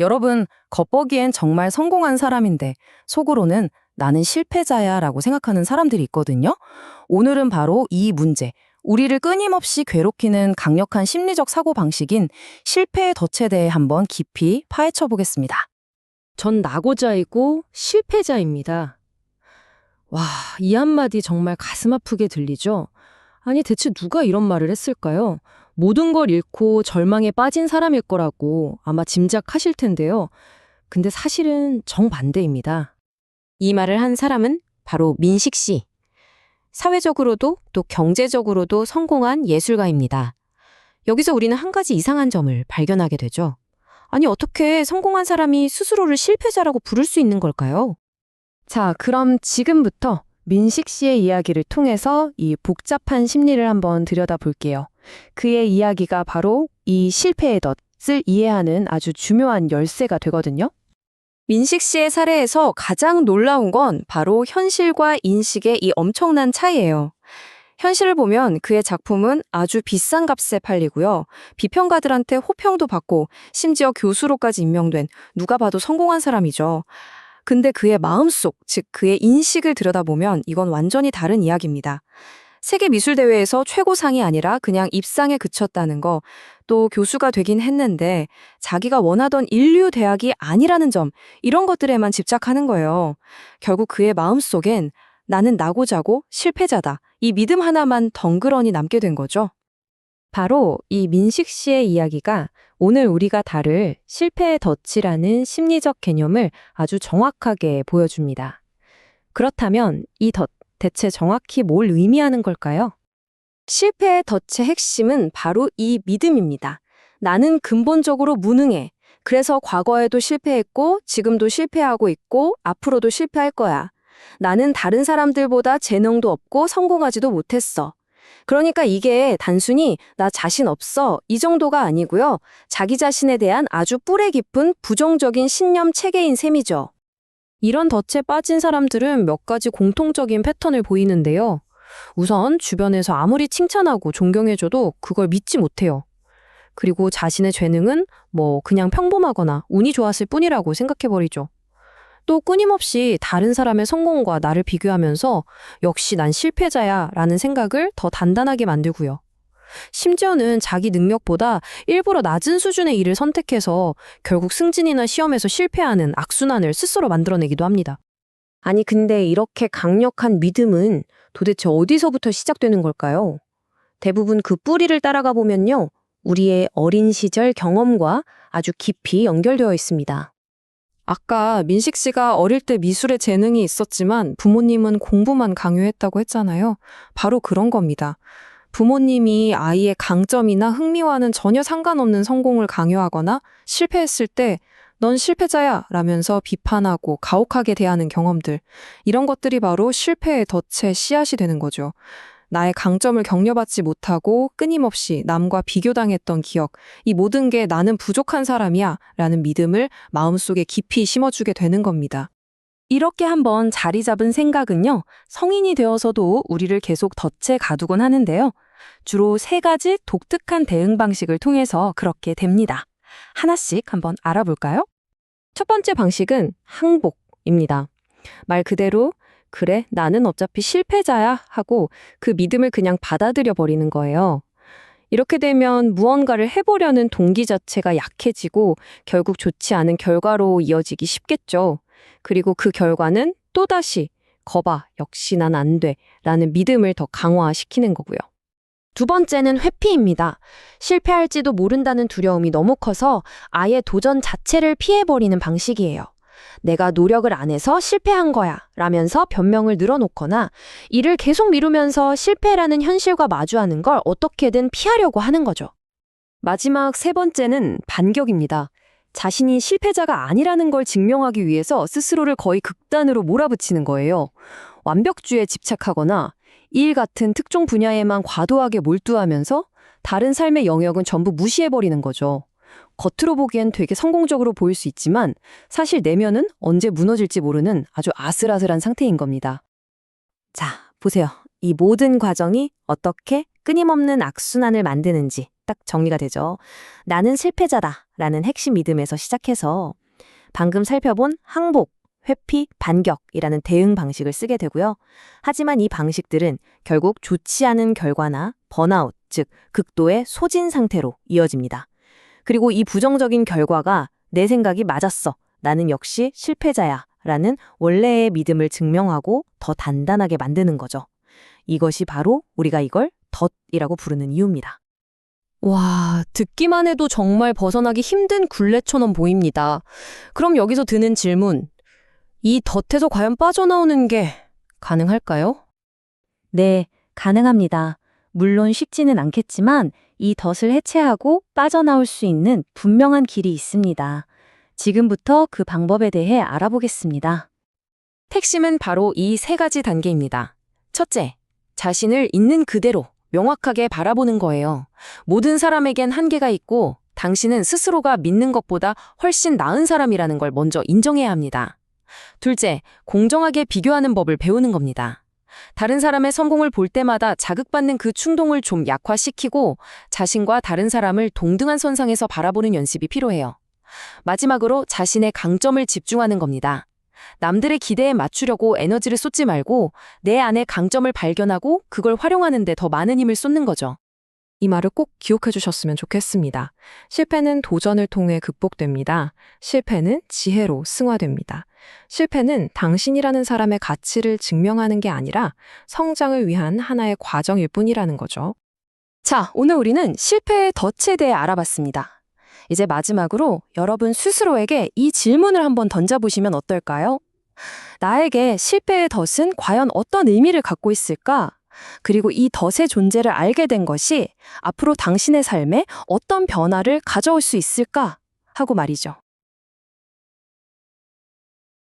여러분, 겉보기엔 정말 성공한 사람인데 속으로는 나는 실패자야 라고 생각하는 사람들이 있거든요. 오늘은 바로 이 문제, 우리를 끊임없이 괴롭히는 강력한 심리적 사고방식인 실패의 덫에 대해 한번 깊이 파헤쳐 보겠습니다. 전 낙오자이고 실패자입니다. 와, 이 한마디 정말 가슴 아프게 들리죠? 아니, 대체 누가 이런 말을 했을까요? 모든 걸 잃고 절망에 빠진 사람일 거라고 아마 짐작하실 텐데요. 근데 사실은 정반대입니다. 이 말을 한 사람은 바로 민식 씨. 사회적으로도 또 경제적으로도 성공한 예술가입니다. 여기서 우리는 한 가지 이상한 점을 발견하게 되죠. 아니, 어떻게 성공한 사람이 스스로를 실패자라고 부를 수 있는 걸까요? 자, 그럼 지금부터 민식 씨의 이야기를 통해서 이 복잡한 심리를 한번 들여다볼게요. 그의 이야기가 바로 이 실패의 덫을 이해하는 아주 중요한 열쇠가 되거든요. 민식 씨의 사례에서 가장 놀라운 건 바로 현실과 인식의 이 엄청난 차이예요. 현실을 보면 그의 작품은 아주 비싼 값에 팔리고요. 비평가들한테 호평도 받고 심지어 교수로까지 임명된 누가 봐도 성공한 사람이죠. 근데 그의 마음속, 즉 그의 인식을 들여다보면 이건 완전히 다른 이야기입니다. 세계미술대회에서 최고상이 아니라 그냥 입상에 그쳤다는 거, 또 교수가 되긴 했는데 자기가 원하던 인류 대학이 아니라는 점, 이런 것들에만 집착하는 거예요. 결국 그의 마음속엔 나는 나고자고 실패자다, 이 믿음 하나만 덩그러니 남게 된 거죠. 바로 이 민식 씨의 이야기가 오늘 우리가 다룰 실패의 덫이라는 심리적 개념을 아주 정확하게 보여줍니다. 그렇다면 이 덫, 대체 정확히 뭘 의미하는 걸까요? 실패의 덫의 핵심은 바로 이 믿음입니다. 나는 근본적으로 무능해. 그래서 과거에도 실패했고, 지금도 실패하고 있고, 앞으로도 실패할 거야. 나는 다른 사람들보다 재능도 없고 성공하지도 못했어. 그러니까 이게 단순히 나 자신 없어 이 정도가 아니고요. 자기 자신에 대한 아주 뿌리 깊은 부정적인 신념 체계인 셈이죠. 이런 덫에 빠진 사람들은 몇 가지 공통적인 패턴을 보이는데요. 우선 주변에서 아무리 칭찬하고 존경해줘도 그걸 믿지 못해요. 그리고 자신의 재능은 그냥 평범하거나 운이 좋았을 뿐이라고 생각해버리죠. 또 끊임없이 다른 사람의 성공과 나를 비교하면서 역시 난 실패자야 라는 생각을 더 단단하게 만들고요. 심지어는 자기 능력보다 일부러 낮은 수준의 일을 선택해서 결국 승진이나 시험에서 실패하는 악순환을 스스로 만들어내기도 합니다. 아니, 근데 이렇게 강력한 믿음은 도대체 어디서부터 시작되는 걸까요? 대부분 그 뿌리를 따라가 보면요, 우리의 어린 시절 경험과 아주 깊이 연결되어 있습니다. 아까 민식 씨가 어릴 때 미술에 재능이 있었지만 부모님은 공부만 강요했다고 했잖아요. 바로 그런 겁니다. 부모님이 아이의 강점이나 흥미와는 전혀 상관없는 성공을 강요하거나 실패했을 때 넌 실패자야 라면서 비판하고 가혹하게 대하는 경험들, 이런 것들이 바로 실패의 덫의 씨앗이 되는 거죠. 나의 강점을 격려받지 못하고 끊임없이 남과 비교당했던 기억, 이 모든 게 나는 부족한 사람이야 라는 믿음을 마음속에 깊이 심어주게 되는 겁니다. 이렇게 한번 자리 잡은 생각은요, 성인이 되어서도 우리를 계속 덫에 가두곤 하는데요. 주로 3가지 독특한 대응 방식을 통해서 그렇게 됩니다. 하나씩 한번 알아볼까요? 첫 번째 방식은 항복입니다. 말 그대로 그래, 나는 어차피 실패자야 하고 그 믿음을 그냥 받아들여 버리는 거예요. 이렇게 되면 무언가를 해보려는 동기 자체가 약해지고 결국 좋지 않은 결과로 이어지기 쉽겠죠. 그리고 그 결과는 또다시 거봐, 역시 난 안 돼 라는 믿음을 더 강화시키는 거고요. 두 번째는 회피입니다. 실패할지도 모른다는 두려움이 너무 커서 아예 도전 자체를 피해버리는 방식이에요. 내가 노력을 안 해서 실패한 거야 라면서 변명을 늘어놓거나 일을 계속 미루면서 실패라는 현실과 마주하는 걸 어떻게든 피하려고 하는 거죠. 마지막 3번째는 반격입니다. 자신이 실패자가 아니라는 걸 증명하기 위해서 스스로를 거의 극단으로 몰아붙이는 거예요. 완벽주의에 집착하거나 일 같은 특정 분야에만 과도하게 몰두하면서 다른 삶의 영역은 전부 무시해버리는 거죠. 겉으로 보기엔 되게 성공적으로 보일 수 있지만 사실 내면은 언제 무너질지 모르는 아주 아슬아슬한 상태인 겁니다. 자, 보세요. 이 모든 과정이 어떻게 끊임없는 악순환을 만드는지 딱 정리가 되죠. 나는 실패자다라는 핵심 믿음에서 시작해서 방금 살펴본 항복, 회피, 반격이라는 대응 방식을 쓰게 되고요. 하지만 이 방식들은 결국 좋지 않은 결과나 번아웃, 즉 극도의 소진 상태로 이어집니다. 그리고 이 부정적인 결과가 내 생각이 맞았어. 나는 역시 실패자야. 라는 원래의 믿음을 증명하고 더 단단하게 만드는 거죠. 이것이 바로 우리가 이걸 덫이라고 부르는 이유입니다. 와, 듣기만 해도 정말 벗어나기 힘든 굴레처럼 보입니다. 그럼 여기서 드는 질문. 이 덫에서 과연 빠져나오는 게 가능할까요? 네, 가능합니다. 물론 쉽지는 않겠지만 이 덫을 해체하고 빠져나올 수 있는 분명한 길이 있습니다. 지금부터 그 방법에 대해 알아보겠습니다. 핵심은 바로 이 세 가지 단계입니다. 첫째, 자신을 있는 그대로 명확하게 바라보는 거예요. 모든 사람에겐 한계가 있고 당신은 스스로가 믿는 것보다 훨씬 나은 사람이라는 걸 먼저 인정해야 합니다. 둘째, 공정하게 비교하는 법을 배우는 겁니다. 다른 사람의 성공을 볼 때마다 자극받는 그 충동을 좀 약화시키고 자신과 다른 사람을 동등한 선상에서 바라보는 연습이 필요해요. 마지막으로 자신의 강점을 집중하는 겁니다. 남들의 기대에 맞추려고 에너지를 쏟지 말고 내 안의 강점을 발견하고 그걸 활용하는 데 더 많은 힘을 쏟는 거죠. 이 말을 꼭 기억해 주셨으면 좋겠습니다. 실패는 도전을 통해 극복됩니다. 실패는 지혜로 승화됩니다. 실패는 당신이라는 사람의 가치를 증명하는 게 아니라 성장을 위한 하나의 과정일 뿐이라는 거죠. 자, 오늘 우리는 실패의 덫에 대해 알아봤습니다. 이제 마지막으로 여러분 스스로에게 이 질문을 한번 던져보시면 어떨까요? 나에게 실패의 덫은 과연 어떤 의미를 갖고 있을까? 그리고 이 덫의 존재를 알게 된 것이 앞으로 당신의 삶에 어떤 변화를 가져올 수 있을까? 하고 말이죠.